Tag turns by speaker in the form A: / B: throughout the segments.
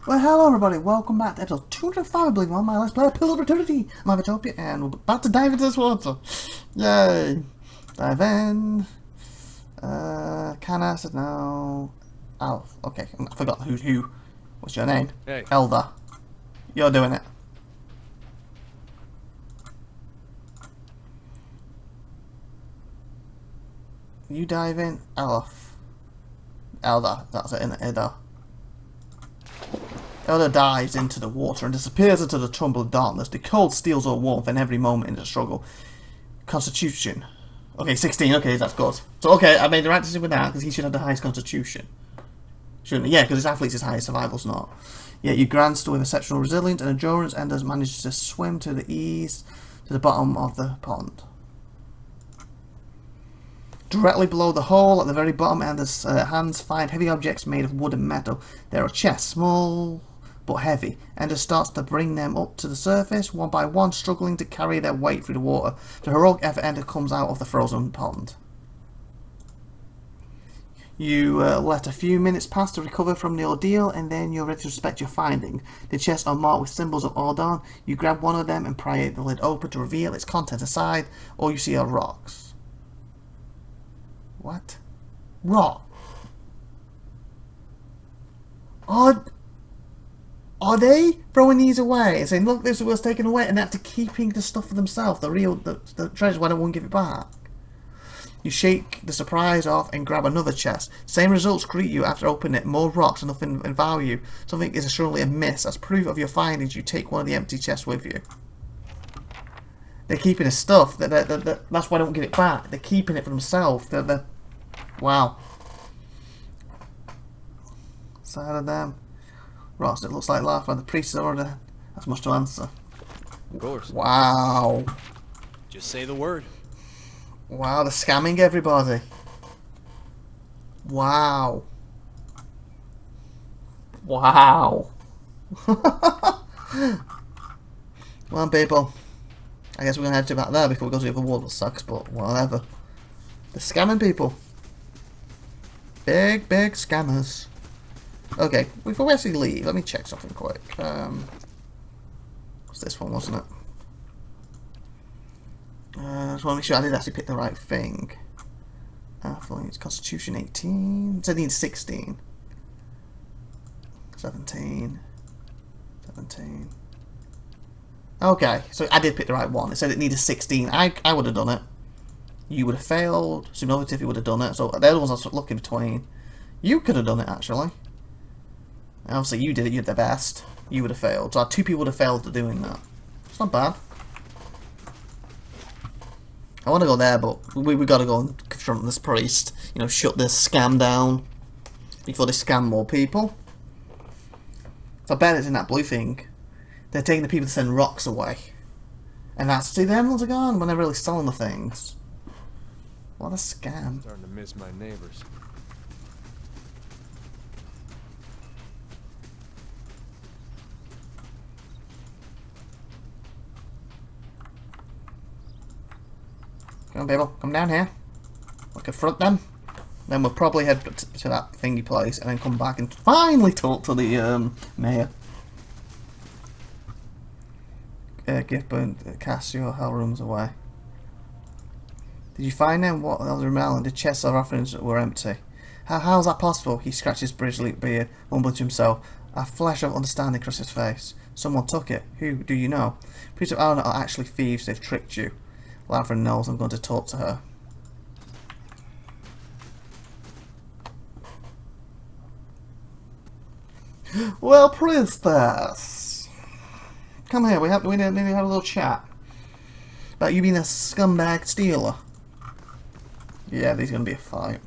A: Well, hello everybody, welcome back to episode 205, I believe, on my Let's Play Pillar of Eternity. I'm IVATOPIA, and we're about to dive into this water. Yay! Dive in. Can I? Said no. Oh, okay, I forgot who. What's your name?
B: Hey.
A: Elder. You're doing it. You dive in. Elder, that's it, isn't it? Elder dives into the water and disappears into the tumble of darkness. The cold steals her warmth in every moment in the struggle. Constitution. Okay, 16. Okay, that's good. So, okay, I made the right decision with that because he should have the highest constitution. Shouldn't he? Yeah, because his athlete's is high, survival's not. Yeah, you grandster with exceptional resilience and endurance, and has managed to swim to the east to the bottom of the pond. Directly below the hole, at the very bottom, Ender's hands find heavy objects made of wood and metal. There are chests, small but heavy. Ender starts to bring them up to the surface, one by one, struggling to carry their weight through the water. The heroic effort Ender comes out of the frozen pond. You let a few minutes pass to recover from the ordeal, and then you're ready to inspect your findings. The chests are marked with symbols of Ordon. You grab one of them and pry the lid open to reveal its contents. Inside, all you see are rocks. What? Rock? Are they throwing these away and saying, look, this was taken away, and after keeping the stuff for themselves, the treasure, why don't one give it back? You shake the surprise off and grab another chest. Same results greet you after opening it. More rocks and nothing in value. Something is surely amiss. As proof of your findings, you take one of the empty chests with you. They're keeping the stuff. That's why they don't give it back. They're keeping it for themselves. Wow. Side of them. Ross, it looks like life by the priest's order. That's much to answer.
B: Of course.
A: Wow.
B: Just say the word.
A: Wow, they're scamming everybody. Wow. Wow. Come on, people. I guess we're going to head to back there before we go to the other wall. That sucks, but whatever. They're scamming people. Big, big scammers. Okay, before we actually leave, let me check something quick. What's this one, wasn't it? I just want to make sure I did actually pick the right thing. It's Constitution 18. It said it needs 16. 17. 17. Okay, so I did pick the right one. It said it needed 16. I would have done it. You would have failed. Sumility would have done it. So they're the ones I was looking between. You could have done it, actually. Obviously, you did it. You're the best. You would have failed. So 2 people would have failed at doing that. It's not bad. I want to go there, but we got to go and confront this priest. You know, shut this scam down before they scam more people. So I bet it's in that blue thing. They're taking the people to send rocks away. And that's, see, the emeralds are gone when they're really selling the things. What a scam.
B: Starting to miss my neighbors.
A: Come on, people, come down here. We'll confront them. Then we'll probably head to that thingy place and then come back and finally talk to the mayor. Gift burn, cast your hell rooms away. Did you find them? What Elder Melon? The chests of offerings were empty. How's that possible? He scratched his bridgely beard, mumbling to himself. A flash of understanding crossed his face. Someone took it. Who do you know? Priests of Eleanor are actually thieves. They've tricked you. Lavrin knows. I'm going to talk to her. Well, princess, come here. We need to have a little chat about you being a scumbag stealer. Yeah, there's going to be a fight.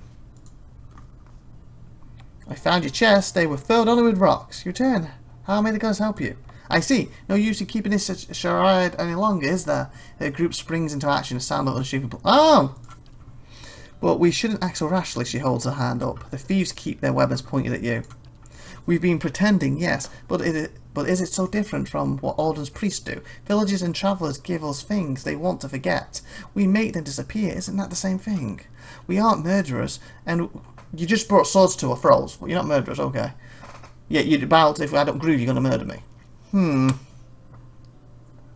A: I found your chest. They were filled only with rocks. Your turn. How may the gods help you? I see. No use in keeping this charade any longer, is there? The group springs into action. A sound of unshaken. Oh! But we shouldn't act so rashly. She holds her hand up. The thieves keep their weapons pointed at you. We've been pretending, yes, but is it so different from what Ordon's priests do? Villagers and travellers give us things they want to forget. We make them disappear. Isn't that the same thing? We aren't murderers, and you just brought swords to our throats. Well, you're not murderers, okay. Yeah, you're about, if I don't groove, you're going to murder me.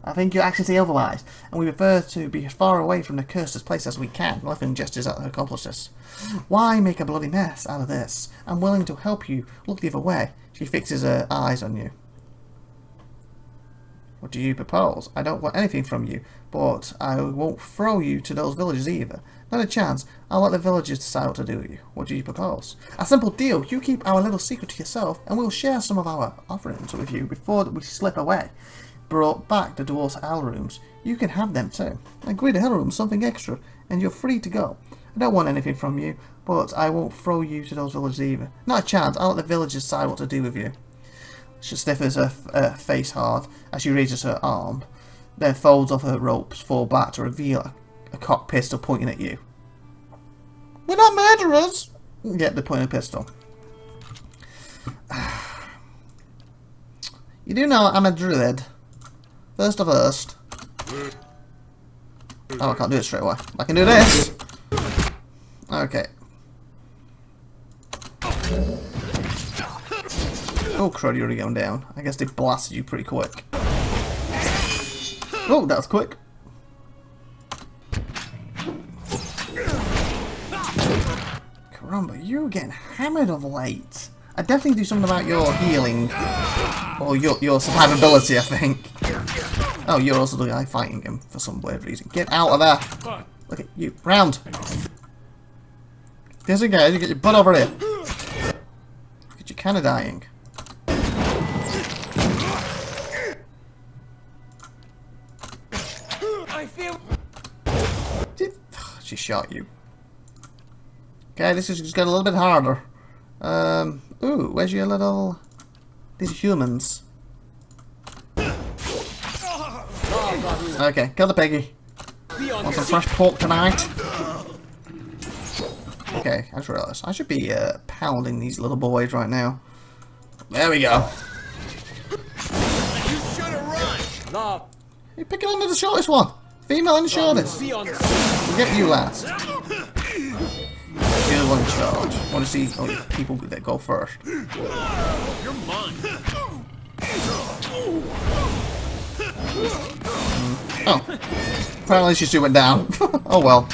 A: I think you actually say otherwise, and we prefer to be as far away from the cursed place as we can. Laughing gestures at her accomplices. Why make a bloody mess out of this? I'm willing to help you. Look the other way. She fixes her eyes on you. What do you propose? I don't want anything from you, but I won't throw you to those villagers either. Not a chance. I'll let the villagers decide what to do with you. What do you propose? A simple deal. You keep our little secret to yourself, and we'll share some of our offerings with you before we slip away. Brought back the dwarf's ale rooms. You can have them too. Agree to ale rooms, something extra, and you're free to go. I don't want anything from you, but I won't throw you to those villagers either. Not a chance. I'll let the villagers decide what to do with you. She sniffles her face hard as she raises her arm, then folds off her ropes, fall back to reveal a cocked pistol pointing at you. We're not murderers! Yep, they're pointing a pistol. You do know I'm a druid. First of first. Oh, I can't do it straight away. I can do this. Okay. Oh crud, you're already going down. I guess they blasted you pretty quick. Oh, that was quick. Caramba, you're getting hammered of late. I definitely do something about your healing. Or your survivability, I think. Oh, you're also the guy fighting him for some weird reason. Get out of there! Look at you. Round! Disengage, you get your butt over here. You're kinda dying.
B: I feel.
A: She shot you. Okay, this is just getting a little bit harder. Ooh, where's your little... These humans. Okay, kill the piggy. Want some fresh pork tonight? Okay, I just realised I should be pounding these little boys right now. There we go.
B: You should have run. No.
A: You're picking on the shortest one. Female and the shortest. We'll get you last. You're the one in charge. I want to see people that go first.
B: You're mine.
A: Oh. Apparently she just went down. Oh well.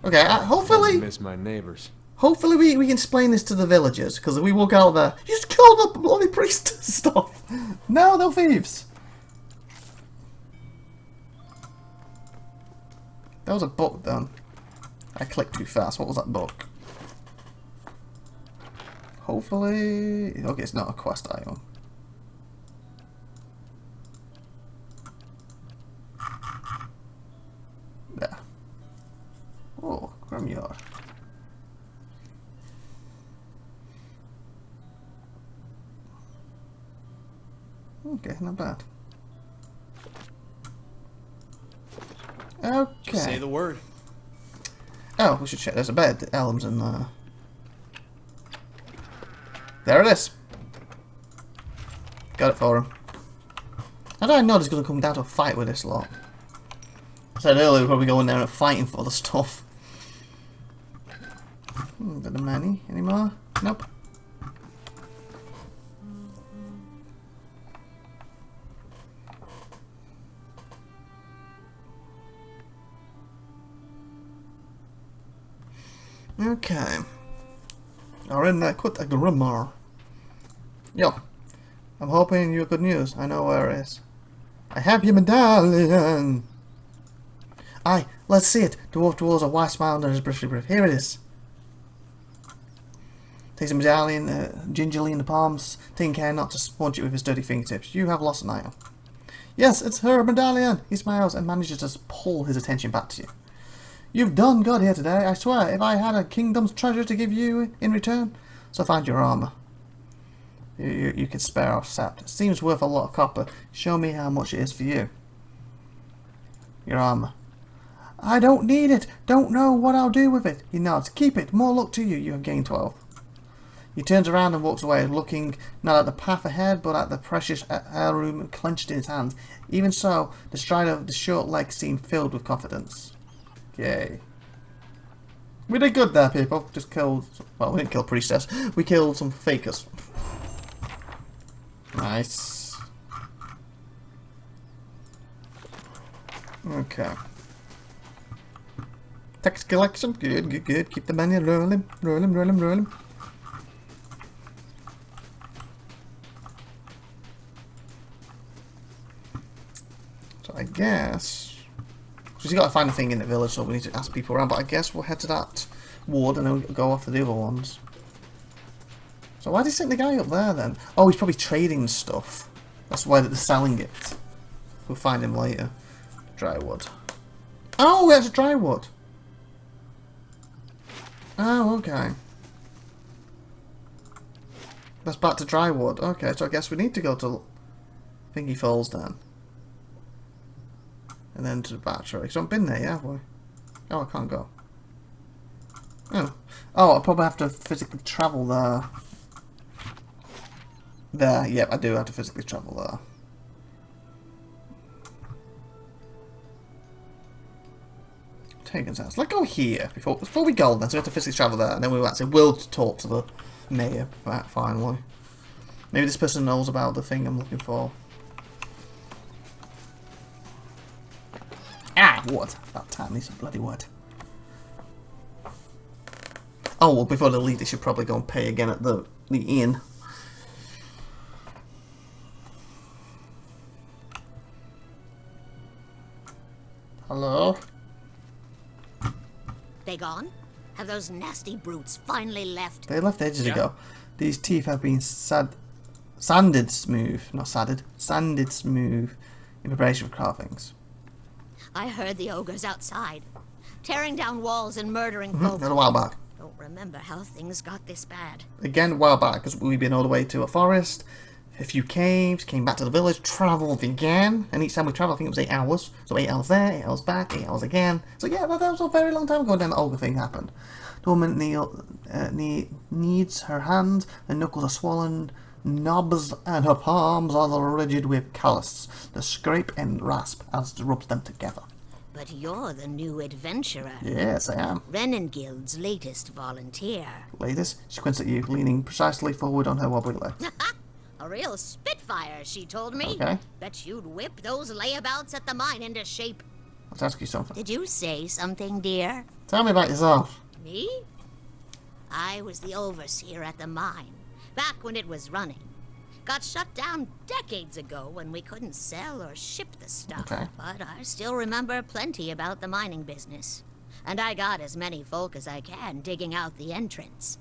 A: Okay, hopefully...
B: Miss my neighbors.
A: Hopefully we can explain this to the villagers, because if we walk out there, you just killed the bloody priest and stuff. No, they're thieves. That was a book then. I clicked too fast. What was that book? Hopefully... Okay, it's not a quest item. There. Oh, Grimyard. Okay, not bad. Okay.
B: Just say the word.
A: Oh, we should check. There's a bed. The Elm's in there. There it is. Got it for him. How did I know there's going to come down to a fight with this lot? I said earlier we're probably going there and fighting for the stuff. Bit of money. Any more? Nope. Okay. Are in quite a grimoire. Yo. I'm hoping you have good news. I know where it is. I have your medallion. Aye, let's see it. Dwarf draws a wide smile under his bristly breath. Here it is. Takes the medallion gingerly in the palms, taking care not to sponge it with his dirty fingertips. You have lost an item. Yes, it's her medallion. He smiles and manages to pull his attention back to you. You've done good here today, I swear. If I had a kingdom's treasure to give you in return, so find your armour. You can spare our sapt. It seems worth a lot of copper. Show me how much it is for you. Your armour. I don't need it. Don't know what I'll do with it. He nods. Keep it. More luck to you. You have gained 12. He turns around and walks away, looking not at the path ahead, but at the precious heirloom clenched in his hands. Even so, the stride of the short legs seemed filled with confidence. Yay. We did good there, people. Just killed... Well, we didn't kill priestess. We killed some fakers. Nice. Okay. Text collection. Good, good, good. Keep the money rolling. Rolling, rolling, rolling. So I guess... Because you got to find a thing in the village, so we need to ask people around. But I guess we'll head to that ward and then we'll go off to the other ones. So why did he send the guy up there then? Oh, he's probably trading stuff. That's why they're selling it. We'll find him later. Dry wood. Oh, that's a dry wood. Oh, okay. That's back to dry wood. Okay, so I guess we need to go to Thingy Falls then. And then to the battery. So I've been there, yeah, have we? Oh, I can't go. Oh. Oh, I'll probably have to physically travel there. There, yep, I do have to physically travel there. Tagan's house. Let's go here before we go then, so we have to physically travel there, and then we actually will talk to the mayor finally. Maybe this person knows about the thing I'm looking for. Ah, wood. That time needs some bloody wood. Oh, well, before they leave, they should probably go and pay again at the inn. Hello?
C: They gone? Have those nasty brutes finally left?
A: They left ages ago. These teeth have been sanded smooth. Not sadded. Sanded smooth in preparation for carvings.
C: I heard the ogres outside, tearing down walls and murdering folk.
A: A while back.
C: Don't remember how things got this bad.
A: Again, a while back, because we've been all the way to a forest, a few caves, came back to the village, travelled again, and each time we travelled, I think it was 8 hours. So 8 hours there, 8 hours back, 8 hours again. So yeah, that was a very long time ago then the ogre thing happened. The woman needs her hands, her knuckles are swollen, knobs, and her palms are rigid with calluses. The scrape and rasp as rubs them together.
C: But you're the new adventurer.
A: Yes, I am.
C: Renengild's latest volunteer.
A: Latest, she squints at you, leaning precisely forward on her wobbly legs.
C: A real spitfire, she told me.
A: Okay.
C: Bet you'd whip those layabouts at the mine into shape.
A: Let's ask you something.
C: Did you say something, dear?
A: Tell me about yourself.
C: Me? I was the overseer at the mine, back when it was running. Got shut down decades ago when we couldn't sell or ship the stuff.
A: Okay.
C: But I still remember plenty about the mining business. And I got as many folk as I can digging out the entrance.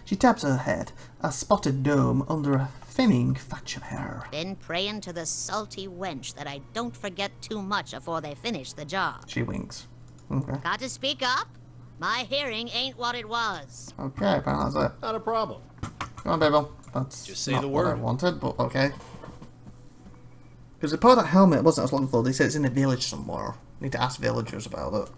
A: She taps her head, a spotted dome under a thinning thatch of hair.
C: Been praying to the salty wench that I don't forget too much afore they finish the job.
A: She winks. Okay.
C: Got to speak up? My hearing ain't what it was.
A: Okay, apparently that's it.
B: Not a problem.
A: Come on, Babel. That's
B: Just say
A: not
B: the
A: what I
B: word.
A: wanted, but okay. Because the part of that helmet wasn't as long for. They said it's in a village somewhere. Need to ask villagers about it.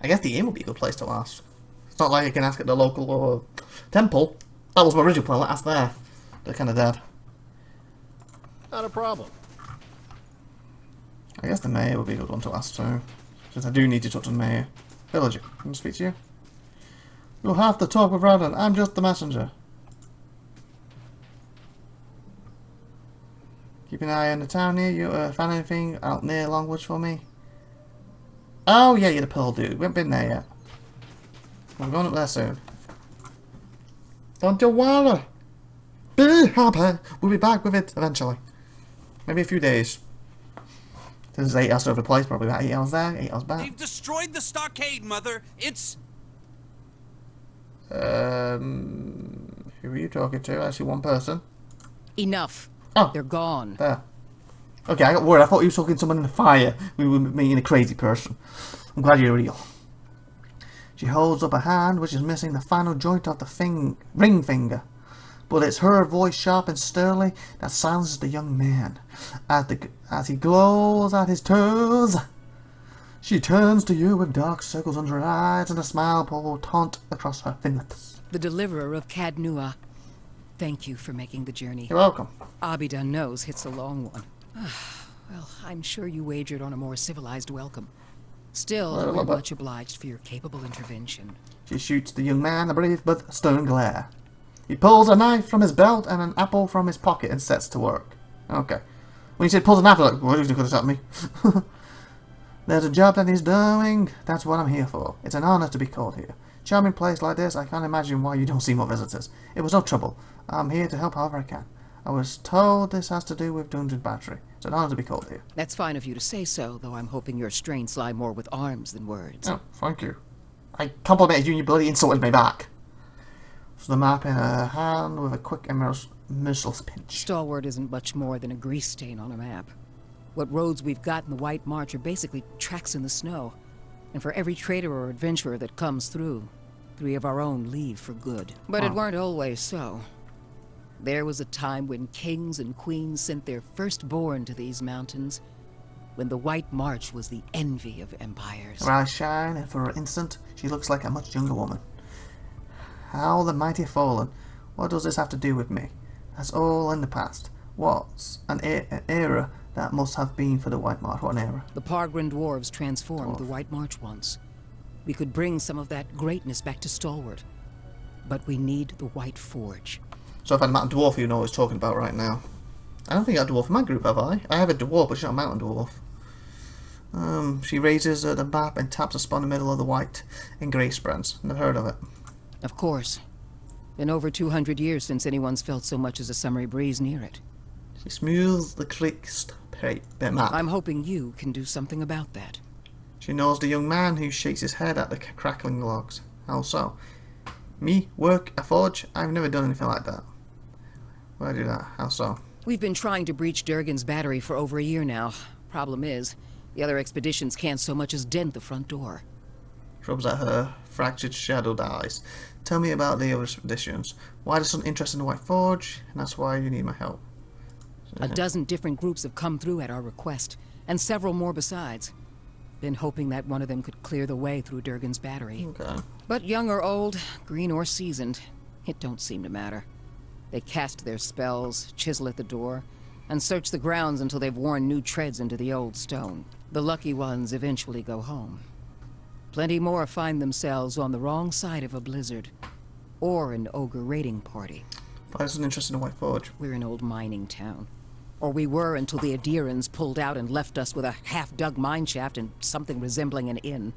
A: I guess the inn would be a good place to ask. It's not like I can ask at the local temple. That was my original plan. Let's ask there. They're kind of dead.
B: Not a problem.
A: I guess the mayor would be a good one to ask too. Since I do need to talk to the mayor. Villager, can I speak to you? You'll have to talk with Radon. I'm just the messenger. Keep an eye on the town near you. Found anything out near Longwoods for me? Oh yeah, you're the Pearl dude. We haven't been there yet. I'm going up there soon. Don't you worry. Be happy. We'll be back with it eventually. Maybe a few days. This is 8 hours over the place. Probably about 8 hours there, 8 hours back.
D: They've destroyed the stockade, Mother. It's...
A: Who are you talking to? I see one person.
E: Enough.
A: Oh.
E: They're gone.
A: There. Okay, I got worried. I thought you were talking to someone in the fire. We were meeting a crazy person. I'm glad you're real. She holds up a hand, which is missing the final joint of the ring finger. But it's her voice, sharp and sternly, that silences the young man. As he glows at his toes, she turns to you with dark circles under her eyes and a smile pour taunt across her thin lips.
E: The deliverer of Cadnua. Thank you for making the journey.
A: You're welcome.
E: Abidan knows it's a long one. Well, I'm sure you wagered on a more civilized welcome. Still,
A: Well,
E: we're
A: but-
E: much obliged for your capable intervention.
A: She shoots the young man a brief but stern glare. He pulls a knife from his belt and an apple from his pocket and sets to work. Okay. When he said pulls a knife, I was like, what are you going to stop me? There's a job that he's doing. That's what I'm here for. It's an honor to be called here. Charming place like this, I can't imagine why you don't see more visitors. It was no trouble. I'm here to help however I can. I was told this has to do with Dungeon Battery. It's an honor to be called here.
E: That's fine of you to say so, though I'm hoping your strengths lie more with arms than words.
A: Oh, thank you. I complimented you and you bloody insulted me back. So the map in her hand with a quick and merciless pinch.
E: Stalwart isn't much more than a grease stain on a map. What roads we've got in the White March are basically tracks in the snow. And for every trader or adventurer that comes through, 3 of our own leave for good. But it weren't always so. There was a time when kings and queens sent their firstborn to these mountains, when the White March was the envy of empires.
A: Her eyes shine, and for an instant, she looks like a much younger woman. How the mighty have fallen. What does this have to do with me? That's all in the past. What's an era that must have been for the White March? What an era?
E: The Pargrin dwarves transformed the White March once. We could bring some of that greatness back to Stalwart. But we need the White Forge.
A: So I've had a mountain dwarf you know what I was talking about right now. I don't think I have a dwarf in my group, have I? I have a dwarf, but she's not a mountain dwarf. She raises the map and taps a spot in the middle of the white and grey spreads. Never heard of it.
E: Of course. Been over 200 years since anyone's felt so much as a summery breeze near it.
A: She smooths the creased map.
E: I'm hoping you can do something about that.
A: She knows the young man who shakes his head at the crackling logs. How so? Me? Work? A forge? I've never done anything like that. Why do that? How so?
E: We've been trying to breach Durgan's battery for over a year now. Problem is, the other expeditions can't so much as dent the front door.
A: Rubs at her fractured, shadowed eyes. Tell me about the other expeditions. Why there's some interest in the White Forge, and that's why you need my help.
E: A dozen different groups have come through at our request, and several more besides. Been hoping that one of them could clear the way through Durgan's battery.
A: Okay.
E: But young or old, green or seasoned, it don't seem to matter. They cast their spells, chisel at the door, and search the grounds until they've worn new treads into the old stone. The lucky ones eventually go home. Plenty more find themselves on the wrong side of a blizzard, or an ogre raiding party.
A: Why there's an interest in the White Forge?
E: We're an old mining town. Or we were until the Adirans pulled out and left us with a half-dug mine shaft and something resembling an inn.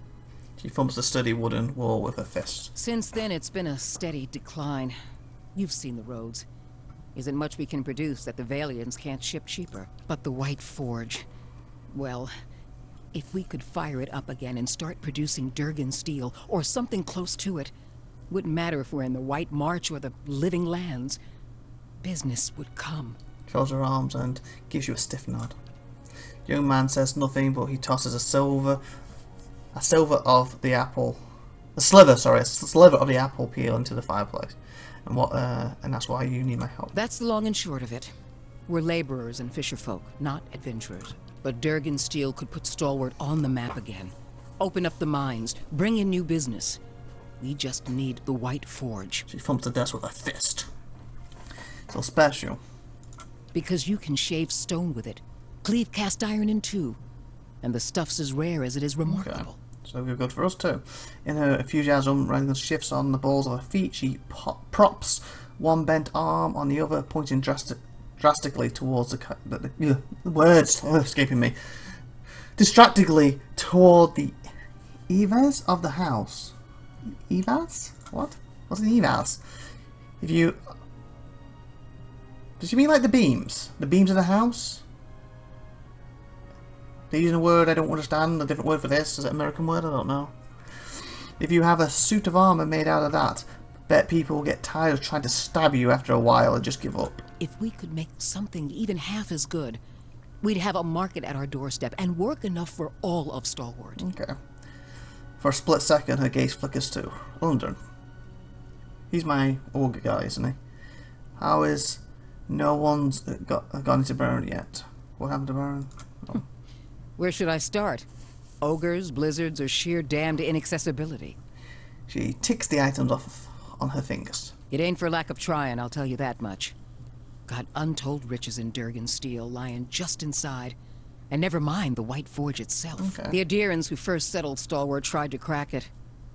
A: She thumps the sturdy wooden wall with her fist.
E: Since then, it's been a steady decline. You've seen the roads. Isn't much we can produce that the Valians can't ship cheaper. But the White Forge... well, if we could fire it up again and start producing Durgan steel, or something close to it, wouldn't matter if we're in the White March or the Living Lands. Business would come.
A: Folds her arms and gives you a stiff nod. The young man says nothing, but he tosses a sliver of the apple of the apple peel into the fireplace. And that's why you need my help.
E: That's the long and short of it. We're laborers and fisherfolk, not adventurers. But Durgan steel could put Stalwart on the map again. Open up the mines, bring in new business. We just need the White Forge.
A: She thumps the desk with her fist. So special.
E: Because you can shave stone with it, cleave cast iron in two, and the stuff's as rare as it is remarkable.
A: Okay. So we're good for us too. In her enthusiasm, Regan shifts on the balls of her feet. She props one bent arm on the other, pointing drastically towards the words escaping me. Distractingly toward the evas of the house. Evas? What? What's an evas? If you... Does she mean like the beams? The beams of the house? They're using a word I don't understand, a different word for this. Is it an American word? I don't know. If you have a suit of armor made out of that, bet people will get tired of trying to stab you after a while and just give up.
E: If we could make something even half as good, we'd have a market at our doorstep and work enough for all of Stalwart.
A: Okay. For a split second, her gaze flickers to London. He's my ogre guy, isn't he? How is... No one's gone into Baron yet. What happened to Baron? Oh.
E: Where should I start? Ogres, blizzards, or sheer damned inaccessibility?
A: She ticks the items off on her fingers.
E: It ain't for lack of trying, I'll tell you that much. Got untold riches in Durgan steel lying just inside, And never mind the White Forge itself.
A: Okay.
E: The Adirans who first settled Stalwart tried to crack it.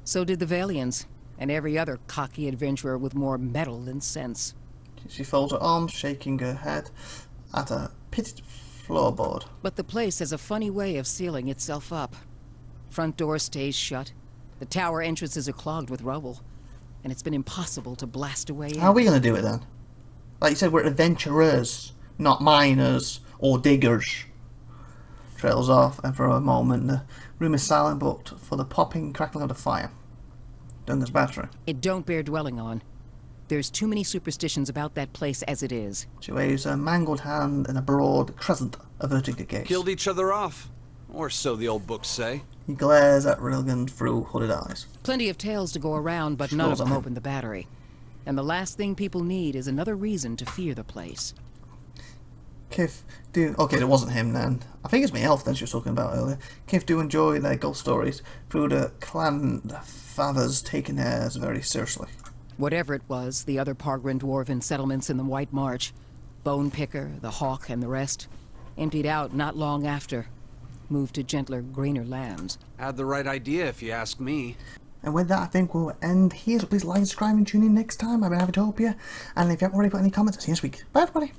E: So did the Valians, and every other cocky adventurer with more metal than sense.
A: She folds her arms, shaking her head at a pitted floorboard.
E: But the place has a funny way of sealing itself up. Front door stays shut. The tower entrances are clogged with rubble. And it's been impossible to blast a way in.
A: How are we going to do it then? Like you said, we're adventurers, not miners or diggers. Trails off, and for a moment the room is silent but for the popping, crackling of the fire. Duncan's battery.
E: It don't bear dwelling on. There's too many superstitions about that place as it is.
A: She waves a mangled hand in a broad crescent, averting the gaze.
D: Killed each other off. Or so the old books say.
A: He glares at Rilligan through hooded eyes.
E: Plenty of tales to go around, but none of them open the battery. And the last thing people need is another reason to fear the place.
A: Kif do... Okay, it wasn't him then. I think it's my elf then she was talking about earlier. Kif do enjoy their ghost stories through the clan fathers taking theirs very seriously.
E: Whatever it was, the other Pargrin dwarven settlements in the White March, Bone Picker, the Hawk, and the rest, emptied out not long after. Moved to gentler, greener lands.
D: Had the right idea, if you ask me.
A: And with that, I think we'll end here. So please like, subscribe, and tune in next time. I've been IVATOPIA. And if you haven't already put any comments, I'll see you next week. Bye, everybody.